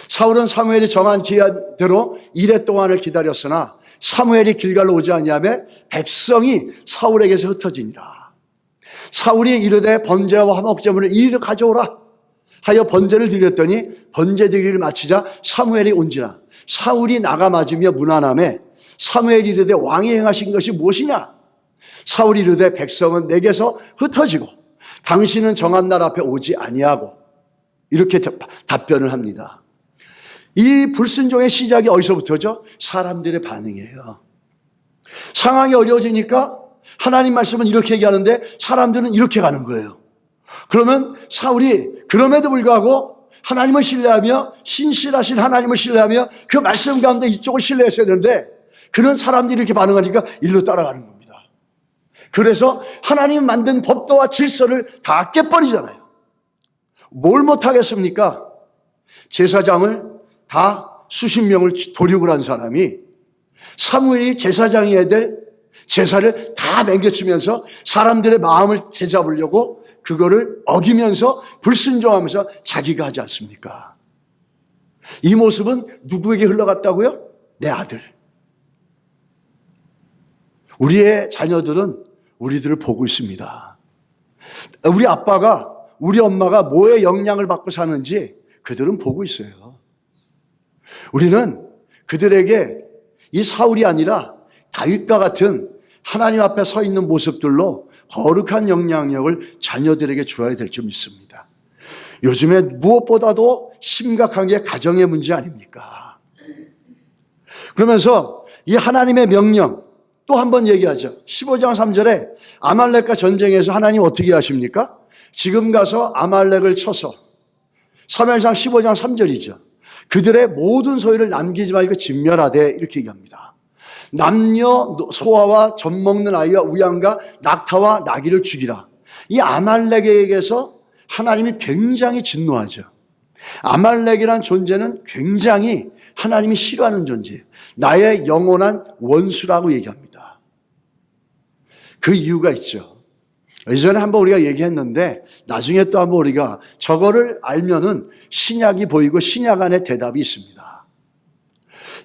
사울은 사무엘이 정한 기한대로 이레 동안을 기다렸으나 사무엘이 길갈로 오지 아니하며 백성이 사울에게서 흩어지니라. 사울이 이르되 번제와 화목제물을 이리로 가져오라 하여 번제를 드렸더니 번제 드리기를 마치자 사무엘이 온지라. 사울이 나가 맞으며 무난함에 사무엘이 이르되 왕이 행하신 것이 무엇이냐? 사울이 이르되 백성은 내게서 흩어지고 당신은 정한 날 앞에 오지 아니하고 이렇게 답변을 합니다. 이 불순종의 시작이 어디서부터죠? 사람들의 반응이에요. 상황이 어려워지니까 하나님 말씀은 이렇게 얘기하는데 사람들은 이렇게 가는 거예요. 그러면 사울이 그럼에도 불구하고 하나님을 신뢰하며 신실하신 하나님을 신뢰하며 그 말씀 가운데 이쪽을 신뢰했어야 되는데 그런 사람들이 이렇게 반응하니까 일로 따라가는 겁니다. 그래서 하나님 만든 법도와 질서를 다 깨버리잖아요. 뭘 못하겠습니까? 제사장을 다 수십 명을 도륙을 한 사람이 사무엘이 제사장이어야 될 제사를 다 맹개치면서 사람들의 마음을 되잡으려고 그거를 어기면서 불순종하면서 자기가 하지 않습니까? 이 모습은 누구에게 흘러갔다고요? 내 아들. 우리의 자녀들은 우리들을 보고 있습니다. 우리 아빠가, 우리 엄마가 뭐에 영향을 받고 사는지 그들은 보고 있어요. 우리는 그들에게 이 사울이 아니라 다윗과 같은 하나님 앞에 서 있는 모습들로 거룩한 영향력을 자녀들에게 주어야 될 줄 믿습니다. 요즘에 무엇보다도 심각한 게 가정의 문제 아닙니까? 그러면서 이 하나님의 명령 또 한 번 얘기하죠. 15장 3절에 아말렉과 전쟁에서 하나님 어떻게 하십니까? 지금 가서 아말렉을 쳐서, 사무엘상 15장 3절이죠. 그들의 모든 소유를 남기지 말고 진멸하되 이렇게 얘기합니다. 남녀 소아와 젖먹는 아이와 우양과 낙타와 나귀를 죽이라. 이 아말렉에게서 하나님이 굉장히 진노하죠. 아말렉이란 존재는 굉장히 하나님이 싫어하는 존재예요. 나의 영원한 원수라고 얘기합니다. 그 이유가 있죠. 예전에 한번 우리가 얘기했는데 나중에 또 한번 우리가 저거를 알면은 신약이 보이고 신약 안에 대답이 있습니다.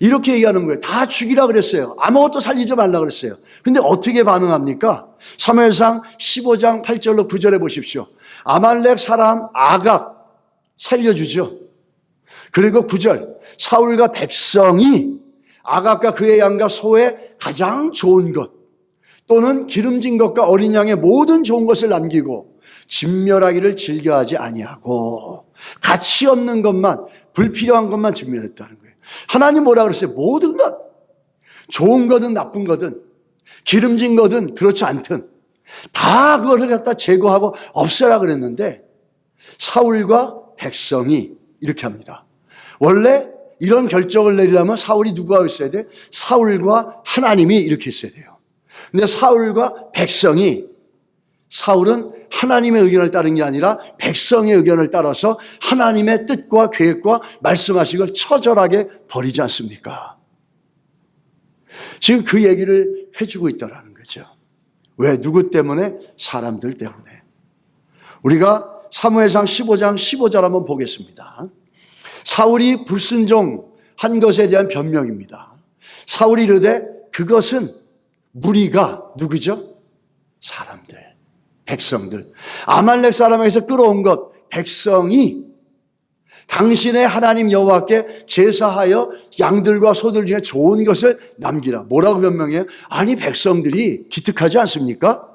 이렇게 얘기하는 거예요. 다 죽이라 그랬어요. 아무것도 살리지 말라 그랬어요. 근데 어떻게 반응합니까? 사무엘상 15장 8절로 9절에 보십시오. 아말렉 사람 아각 살려주죠. 그리고 9절 사울과 백성이 아각과 그의 양과 소의 가장 좋은 것 또는 기름진 것과 어린 양의 모든 좋은 것을 남기고 진멸하기를 즐겨하지 아니하고 가치 없는 것만 불필요한 것만 진멸했다는 거예요. 하나님 뭐라 그랬어요? 모든 것, 좋은 거든 나쁜 거든 기름진 거든 그렇지 않든 다 그거를 갖다 제거하고 없애라 그랬는데 사울과 백성이 이렇게 합니다. 원래 이런 결정을 내리려면 사울이 누구가 있어야 돼? 사울과 하나님이 이렇게 있어야 돼요. 근데 사울과 백성이, 사울은 하나님의 의견을 따른 게 아니라 백성의 의견을 따라서 하나님의 뜻과 계획과 말씀하신 걸 처절하게 버리지 않습니까? 지금 그 얘기를 해주고 있다는 거죠. 왜? 누구 때문에? 사람들 때문에. 우리가 사무엘상 15장 15절 한번 보겠습니다. 사울이 불순종한 것에 대한 변명입니다. 사울이 이르되 그것은 무리가 누구죠? 사람들, 백성들. 아말렉 사람에게서 끌어온 것, 백성이 당신의 하나님 여호와께 제사하여 양들과 소들 중에 좋은 것을 남기라. 뭐라고 변명해요? 아니 백성들이 기특하지 않습니까?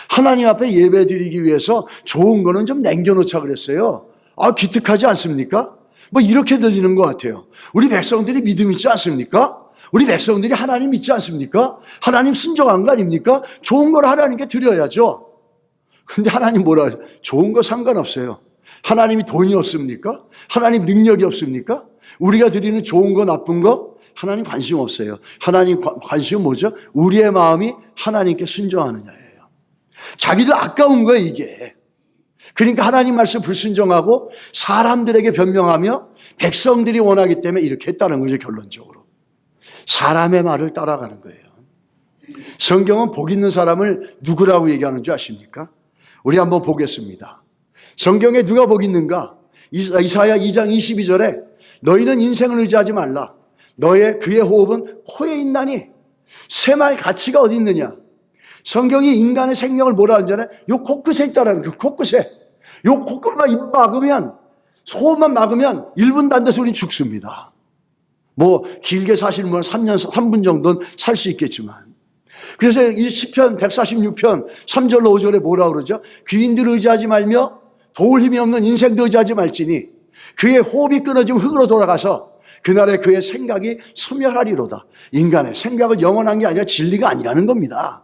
하나님 앞에 예배 드리기 위해서 좋은 거는 좀 남겨놓자 그랬어요. 아, 기특하지 않습니까? 뭐 이렇게 들리는 것 같아요. 우리 백성들이 믿음 있지 않습니까? 우리 백성들이 하나님 믿지 않습니까? 하나님 순종한 거 아닙니까? 좋은 걸 하나님께 드려야죠. 근데 하나님 뭐라 해요? 좋은 거 상관없어요. 하나님이 돈이 없습니까? 하나님 능력이 없습니까? 우리가 드리는 좋은 거 나쁜 거 하나님 관심 없어요. 하나님 관심은 뭐죠? 우리의 마음이 하나님께 순종하느냐예요. 자기도 아까운 거예요 이게. 그러니까 하나님 말씀 불순종하고 사람들에게 변명하며 백성들이 원하기 때문에 이렇게 했다는 거죠. 결론적으로 사람의 말을 따라가는 거예요. 성경은 복 있는 사람을 누구라고 얘기하는 줄 아십니까? 우리 한번 보겠습니다. 성경에 누가 복 있는가? 이사야 2장 22절에 너희는 인생을 의지하지 말라. 그의 호흡은 코에 있나니. 새 말 가치가 어디 있느냐? 성경이 인간의 생명을 뭐라 하잖아요. 요 코끝에 있다라는 그 코끝에. 요 코끝만 입 막으면, 소만 막으면 1분도 안 돼서 우리는 죽습니다. 뭐 길게 사시는 분은 3분 정도는 살 수 있겠지만. 그래서 이 시편 146편 3절로 5절에 뭐라 그러죠? 귀인들 의지하지 말며 도울 힘이 없는 인생도 의지하지 말지니 그의 호흡이 끊어지면 흙으로 돌아가서 그날에 그의 생각이 소멸하리로다. 인간의 생각은 영원한 게 아니라 진리가 아니라는 겁니다.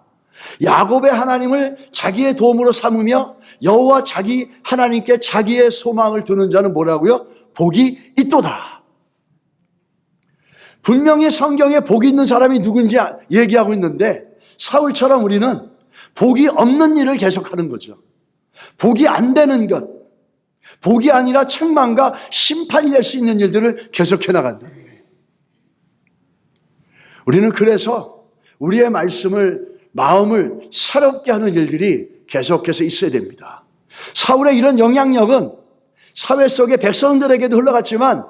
야곱의 하나님을 자기의 도움으로 삼으며 여호와 자기 하나님께 자기의 소망을 두는 자는 뭐라고요? 복이 있도다. 분명히 성경에 복이 있는 사람이 누군지 얘기하고 있는데 사울처럼 우리는 복이 없는 일을 계속하는 거죠. 복이 안 되는 것, 복이 아니라 책망과 심판이 될 수 있는 일들을 계속해 나간다. 우리는 그래서 우리의 말씀을, 마음을 새롭게 하는 일들이 계속해서 있어야 됩니다. 사울의 이런 영향력은 사회 속의 백성들에게도 흘러갔지만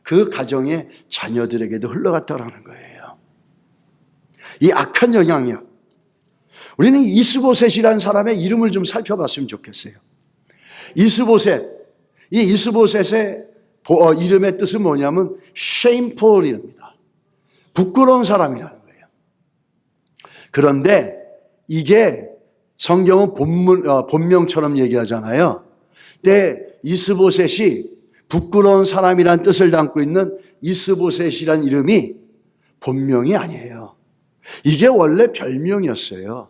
그 가정의 자녀들에게도 흘러갔다라는 거예요. 이 악한 영향력. 우리는 이스보셋이라는 사람의 이름을 좀 살펴봤으면 좋겠어요. 이스보셋. 이 이스보셋의 이름의 뜻은 뭐냐면 shameful이랍니다. 부끄러운 사람이라는 거예요. 그런데 이게 성경은 본명처럼 얘기하잖아요. 근데 이스보셋이 부끄러운 사람이란 뜻을 담고 있는 이스보셋이란 이름이 본명이 아니에요. 이게 원래 별명이었어요.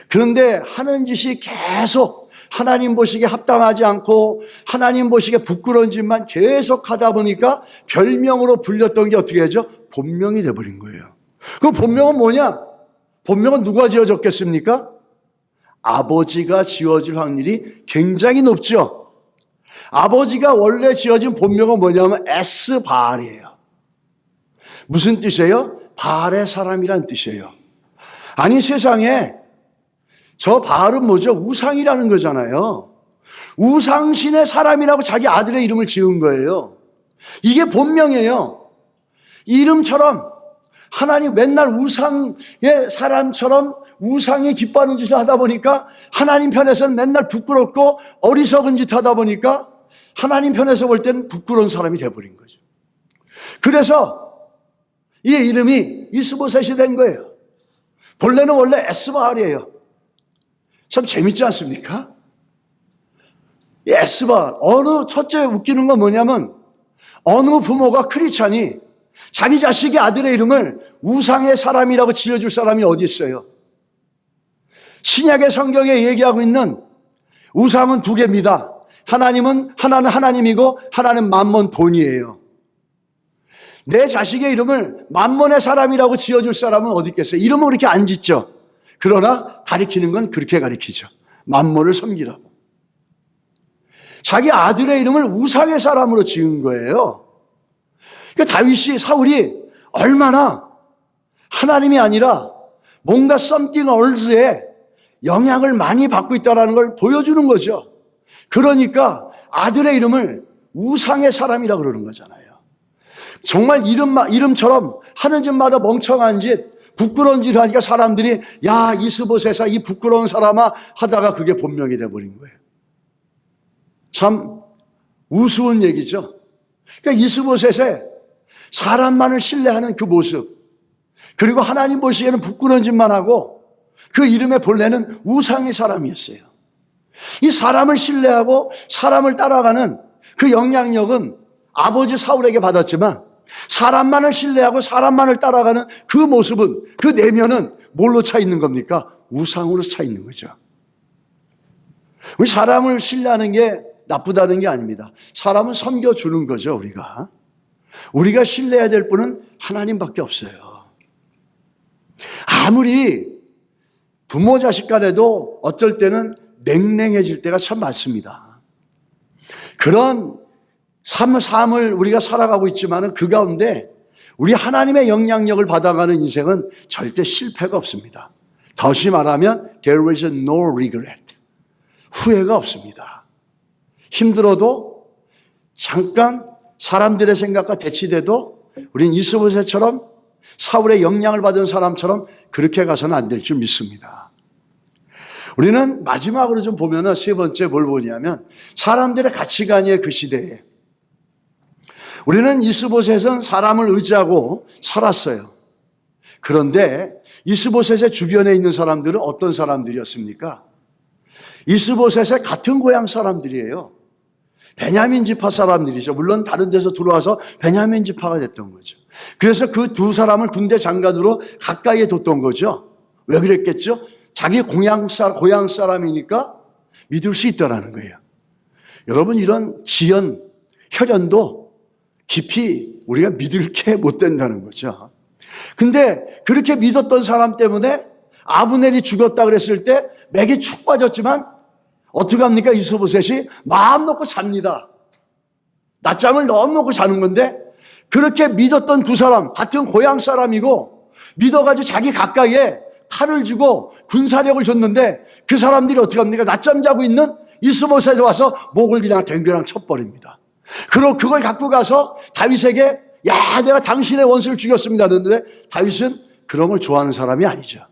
그런데 하는 짓이 계속 하나님 보시기에 합당하지 않고 하나님 보시기에 부끄러운 짓만 계속 하다 보니까 별명으로 불렸던 게 어떻게 되죠? 본명이 돼버린 거예요. 그럼 본명은 뭐냐? 본명은 누가 지어줬겠습니까? 아버지가 지어줄 확률이 굉장히 높죠. 아버지가 원래 지어진 본명은 뭐냐면 에스바알이에요. 무슨 뜻이에요? 바알의 사람이란 뜻이에요. 아니 세상에 저 바알은 뭐죠? 우상이라는 거잖아요. 우상신의 사람이라고 자기 아들의 이름을 지은 거예요. 이게 본명이에요. 이름처럼 하나님 맨날 우상의 사람처럼 우상이 기뻐하는 짓을 하다 보니까 하나님 편에서는 맨날 부끄럽고 어리석은 짓 하다 보니까 하나님 편에서 볼 때는 부끄러운 사람이 돼버린 거죠. 그래서 이 이름이 이스보셋이 된 거예요. 본래는 원래 에스바알이에요. 참 재밌지 않습니까? 이 에스바알, 첫째 웃기는 건 뭐냐면 어느 부모가 크리스찬이 자기 자식의 아들의 이름을 우상의 사람이라고 지어줄 사람이 어디 있어요? 신약의 성경에 얘기하고 있는 우상은 두 개입니다. 하나는 하나님이고 하나는 만몬 돈이에요. 내 자식의 이름을 만몬의 사람이라고 지어줄 사람은 어디 있겠어요? 이름은 그렇게 안 짓죠. 그러나 가리키는 건 그렇게 가리키죠. 만몬을 섬기라고. 자기 아들의 이름을 우상의 사람으로 지은 거예요. 그러니까 사울이 얼마나 하나님이 아니라 뭔가 something else에 영향을 많이 받고 있다는 걸 보여주는 거죠. 그러니까 아들의 이름을 우상의 사람이라고 그러는 거잖아요. 정말 이름처럼 하는 짓마다 멍청한 짓, 부끄러운 짓을 하니까 사람들이 야 이스보셋아 이 부끄러운 사람아 하다가 그게 본명이 돼버린 거예요. 참 우스운 얘기죠. 그러니까 이스보셋의 사람만을 신뢰하는 그 모습, 그리고 하나님 보시기에는 부끄러운 짓만 하고 그 이름의 본래는 우상의 사람이었어요. 이 사람을 신뢰하고 사람을 따라가는 그 영향력은 아버지 사울에게 받았지만 사람만을 신뢰하고 사람만을 따라가는 그 모습은, 그 내면은 뭘로 차 있는 겁니까? 우상으로 차 있는 거죠. 우리 사람을 신뢰하는 게 나쁘다는 게 아닙니다. 사람은 섬겨주는 거죠, 우리가 신뢰해야 될 분은 하나님밖에 없어요. 아무리 부모 자식 간에도 어쩔 때는 냉랭해질 때가 참 많습니다. 그런 삶을 우리가 살아가고 있지만 그 가운데 우리 하나님의 영향력을 받아가는 인생은 절대 실패가 없습니다. 다시 말하면 there is no regret. 후회가 없습니다. 힘들어도 잠깐 사람들의 생각과 대치돼도 우린 이스보셋처럼 사울의 영향을 받은 사람처럼 그렇게 가서는 안 될 줄 믿습니다. 우리는 마지막으로 좀 보면은 세 번째 뭘 보냐면 사람들의 가치관의 그 시대에 우리는 이스보셋은 사람을 의지하고 살았어요. 그런데 이스보셋의 주변에 있는 사람들은 어떤 사람들이었습니까? 이스보셋의 같은 고향 사람들이에요. 베냐민 지파 사람들이죠. 물론 다른 데서 들어와서 베냐민 지파가 됐던 거죠. 그래서 그 두 사람을 군대 장관으로 가까이에 뒀던 거죠. 왜 그랬겠죠? 자기 고향 사람이니까 믿을 수 있다라는 거예요. 여러분 이런 지연, 혈연도 깊이 우리가 믿을 게 못 된다는 거죠. 근데 그렇게 믿었던 사람 때문에 아브넬이 죽었다 그랬을 때 맥이 축 빠졌지만 어떻게 합니까? 이스보셋이 마음 놓고 잡니다. 낮잠을 너무 놓고 자는 건데 그렇게 믿었던 두 사람, 같은 고향 사람이고 믿어가지고 자기 가까이에 칼을 주고 군사력을 줬는데 그 사람들이 어떻게 합니까? 낮잠 자고 있는 이스보셋에 와서 목을 그냥 댕그랑 쳐버립니다. 그리고 그걸 갖고 가서 다윗에게 야, 내가 당신의 원수를 죽였습니다. 그런데 다윗은 그런 걸 좋아하는 사람이 아니죠.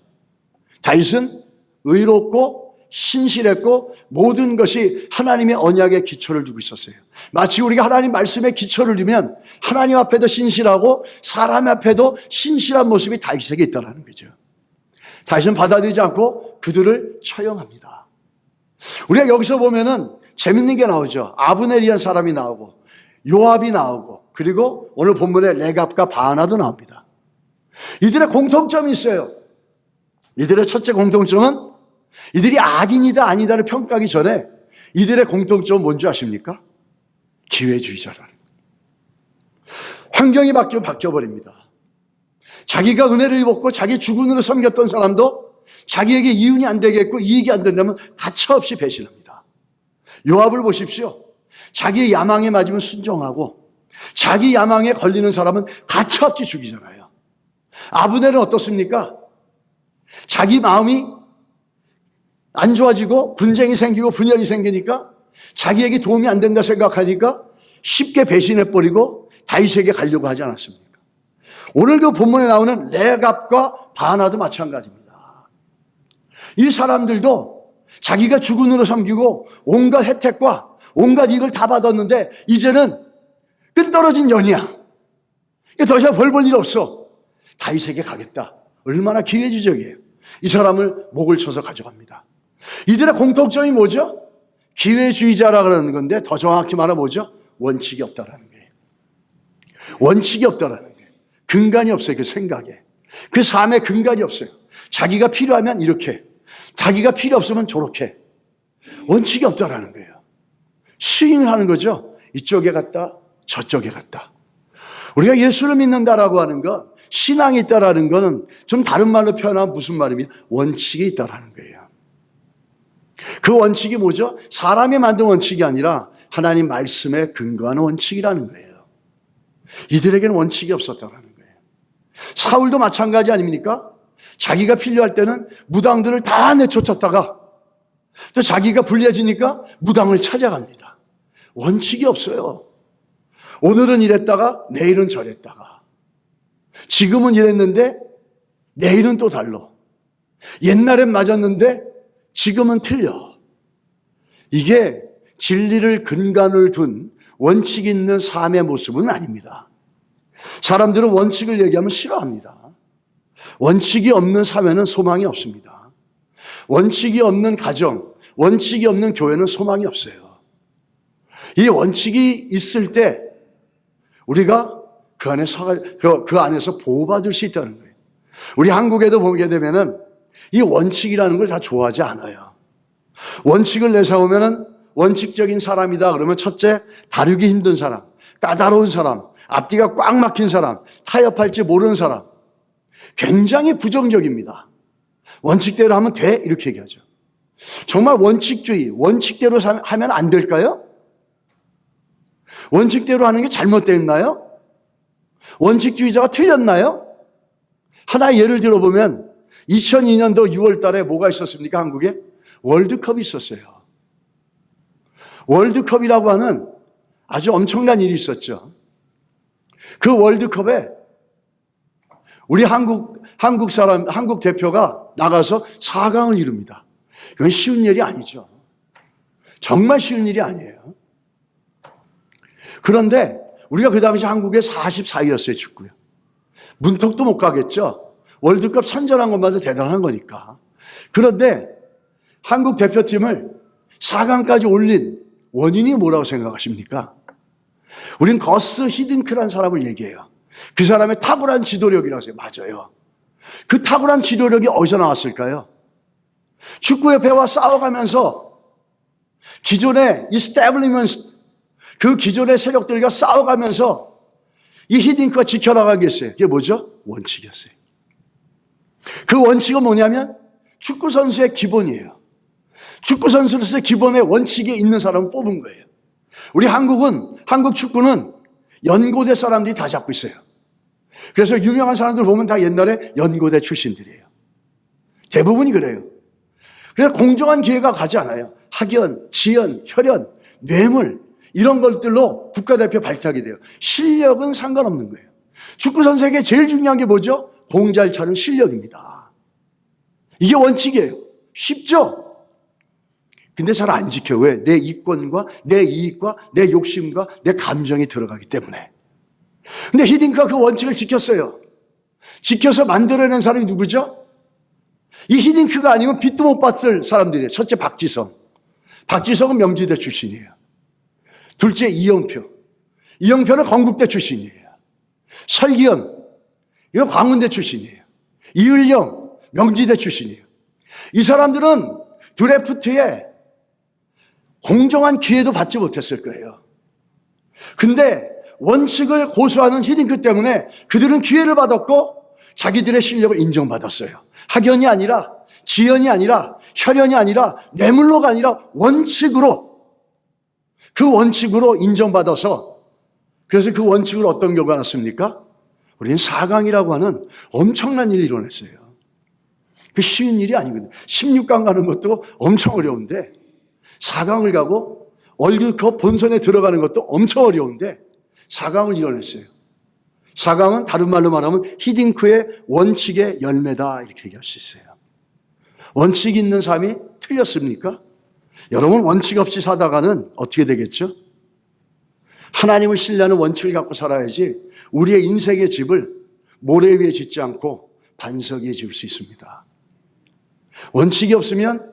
다윗은 의롭고 신실했고 모든 것이 하나님의 언약에 기초를 두고 있었어요. 마치 우리가 하나님 말씀에 기초를 두면 하나님 앞에도 신실하고 사람 앞에도 신실한 모습이 다윗에게 있다는 거죠. 다윗은 받아들이지 않고 그들을 처형합니다. 우리가 여기서 보면은 재밌는 게 나오죠. 아브넬이라는 사람이 나오고 요압이 나오고 그리고 오늘 본문에 레갑과 바나도 나옵니다. 이들의 공통점이 있어요. 이들의 첫째 공통점은 이들이 악인이다 아니다를 평가하기 전에 이들의 공통점은 뭔지 아십니까? 기회주의자라는 거예요. 환경이 바뀌어버립니다. 자기가 은혜를 입었고 자기 주군으로 섬겼던 사람도 자기에게 이윤이 안 되겠고 이익이 안 된다면 가차없이 배신합니다. 요압을 보십시오. 자기의 야망에 맞으면 순종하고 자기 야망에 걸리는 사람은 가차없이 죽이잖아요. 아브넬은 어떻습니까? 자기 마음이 안 좋아지고 분쟁이 생기고 분열이 생기니까 자기에게 도움이 안 된다 생각하니까 쉽게 배신해버리고 다윗에게 가려고 하지 않았습니까? 오늘 그 본문에 나오는 레갑과 바나도 마찬가지입니다. 이 사람들도 자기가 주군으로 섬기고 온갖 혜택과 온갖 이익을 다 받았는데 이제는 끈떨어진 연이야. 더 이상 벌 볼 일 없어. 다윗에게 가겠다. 얼마나 기회주의적이에요. 이 사람을 목을 쳐서 가져갑니다. 이들의 공통점이 뭐죠? 기회주의자라 그러는 건데 더 정확히 말하면 뭐죠? 원칙이 없다라는 거예요. 원칙이 없다라는 거예요. 근간이 없어요. 그 생각에. 그 삶에 근간이 없어요. 자기가 필요하면 이렇게, 자기가 필요 없으면 저렇게. 원칙이 없다라는 거예요. 스윙을 하는 거죠. 이쪽에 갔다 저쪽에 갔다. 우리가 예수를 믿는다라고 하는 건 신앙이 있다라는 거는 좀 다른 말로 표현하면 무슨 말이면 원칙이 있다라는 거예요. 그 원칙이 뭐죠? 사람이 만든 원칙이 아니라 하나님 말씀에 근거하는 원칙이라는 거예요. 이들에게는 원칙이 없었다는 거예요. 사울도 마찬가지 아닙니까? 자기가 필요할 때는 무당들을 다 내쫓았다가 또 자기가 불리해지니까 무당을 찾아갑니다. 원칙이 없어요. 오늘은 이랬다가 내일은 저랬다가 지금은 이랬는데 내일은 또 달라. 옛날엔 맞았는데 지금은 틀려. 이게 진리를 근간을 둔 원칙 있는 삶의 모습은 아닙니다. 사람들은 원칙을 얘기하면 싫어합니다. 원칙이 없는 사회는 소망이 없습니다. 원칙이 없는 가정, 원칙이 없는 교회는 소망이 없어요. 이 원칙이 있을 때 우리가 그 안에서 보호받을 수 있다는 거예요. 우리 한국에도 보게 되면은 이 원칙이라는 걸 다 좋아하지 않아요. 원칙을 내세우면은 원칙적인 사람이다 그러면 첫째, 다루기 힘든 사람, 까다로운 사람, 앞뒤가 꽉 막힌 사람, 타협할지 모르는 사람. 굉장히 부정적입니다. 원칙대로 하면 돼? 이렇게 얘기하죠. 정말 원칙주의, 원칙대로 하면 안 될까요? 원칙대로 하는 게 잘못됐나요? 원칙주의자가 틀렸나요? 하나의 예를 들어보면 2002년도 6월 달에 뭐가 있었습니까? 한국에? 월드컵이 있었어요. 월드컵이라고 하는 아주 엄청난 일이 있었죠. 그 월드컵에 우리 한국 대표가 나가서 4강을 이룹니다. 이건 쉬운 일이 아니죠. 정말 쉬운 일이 아니에요. 그런데 우리가 그 당시 한국에 44위였어요, 축구요. 문턱도 못 가겠죠. 월드컵 선전한 것만도 대단한 거니까. 그런데 한국 대표팀을 4강까지 올린 원인이 뭐라고 생각하십니까? 우린 거스 히딩크라는 사람을 얘기해요. 그 사람의 탁월한 지도력이라고 해요. 맞아요. 그 탁월한 지도력이 어디서 나왔을까요? 축구협회와 싸워가면서 기존의 이스태블리먼트, 그 기존의 세력들과 싸워가면서 이 히딩크가 지켜나가게 했어요. 그게 뭐죠? 원칙이었어요. 그 원칙은 뭐냐면 축구 선수의 기본이에요. 축구 선수로서의 기본의 원칙이 있는 사람을 뽑은 거예요. 우리 한국 축구는 연고대 사람들이 다 잡고 있어요. 그래서 유명한 사람들 보면 다 옛날에 연고대 출신들이에요. 대부분이 그래요. 그래서 공정한 기회가 가지 않아요. 학연, 지연, 혈연, 뇌물 이런 것들로 국가대표 발탁이 돼요. 실력은 상관없는 거예요. 축구 선수에게 제일 중요한 게 뭐죠? 공 잘 차는 실력입니다. 이게 원칙이에요. 쉽죠? 근데 잘 안 지켜요. 왜? 내 이권과 내 이익과 내 욕심과 내 감정이 들어가기 때문에. 근데 히딩크가 그 원칙을 지켰어요. 지켜서 만들어낸 사람이 누구죠? 이 히딩크가 아니면 빛도 못 봤을 사람들이에요. 첫째 박지성. 박지성은 명지대 출신이에요. 둘째 이영표. 이영표는 건국대 출신이에요. 설기현. 이거 광운대 출신이에요. 이을영. 명지대 출신이에요. 이 사람들은 드래프트에 공정한 기회도 받지 못했을 거예요. 근데 원칙을 고수하는 히딩크 때문에 그들은 기회를 받았고 자기들의 실력을 인정받았어요. 학연이 아니라 지연이 아니라 혈연이 아니라 뇌물로가 아니라 원칙으로, 그 원칙으로 인정받아서, 그래서 그 원칙으로 어떤 결과가 났습니까? 우리는 4강이라고 하는 엄청난 일을 이뤄냈어요. 그 쉬운 일이 아니거든요. 16강 가는 것도 엄청 어려운데 4강을 가고 월드컵 본선에 들어가는 것도 엄청 어려운데 4강을 이뤄냈어요. 4강은 다른 말로 말하면 히딩크의 원칙의 열매다, 이렇게 얘기할 수 있어요. 원칙 있는 삶이 틀렸습니까? 여러분, 원칙 없이 살다가는 어떻게 되겠죠? 하나님을 신뢰하는 원칙을 갖고 살아야지 우리의 인생의 집을 모래 위에 짓지 않고 반석 위에 지을 수 있습니다. 원칙이 없으면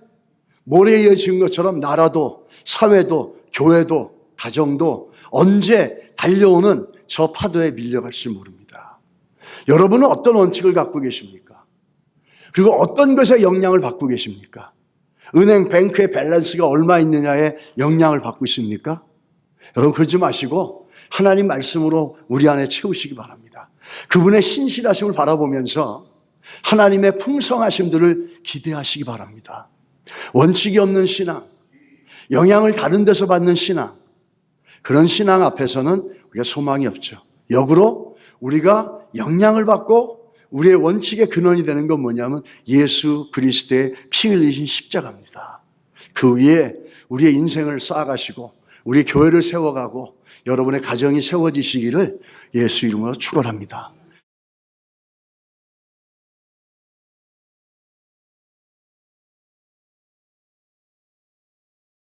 모래 위에 지은 것처럼 나라도 사회도 교회도 가정도 언제 달려오는 저 파도에 밀려갈지 모릅니다. 여러분은 어떤 원칙을 갖고 계십니까? 그리고 어떤 것에 영향을 받고 계십니까? 은행, 뱅크의 밸런스가 얼마 있느냐에 영향을 받고 있습니까? 여러분, 그러지 마시고 하나님 말씀으로 우리 안에 채우시기 바랍니다. 그분의 신실하심을 바라보면서 하나님의 풍성하심들을 기대하시기 바랍니다. 원칙이 없는 신앙, 영향을 다른 데서 받는 신앙, 그런 신앙 앞에서는 우리가 소망이 없죠. 역으로 우리가 영향을 받고 우리의 원칙의 근원이 되는 건 뭐냐면 예수 그리스도의 피 흘리신 십자가입니다. 그 위에 우리의 인생을 쌓아가시고 우리 교회를 세워가고 여러분의 가정이 세워지시기를 예수 이름으로 축원합니다.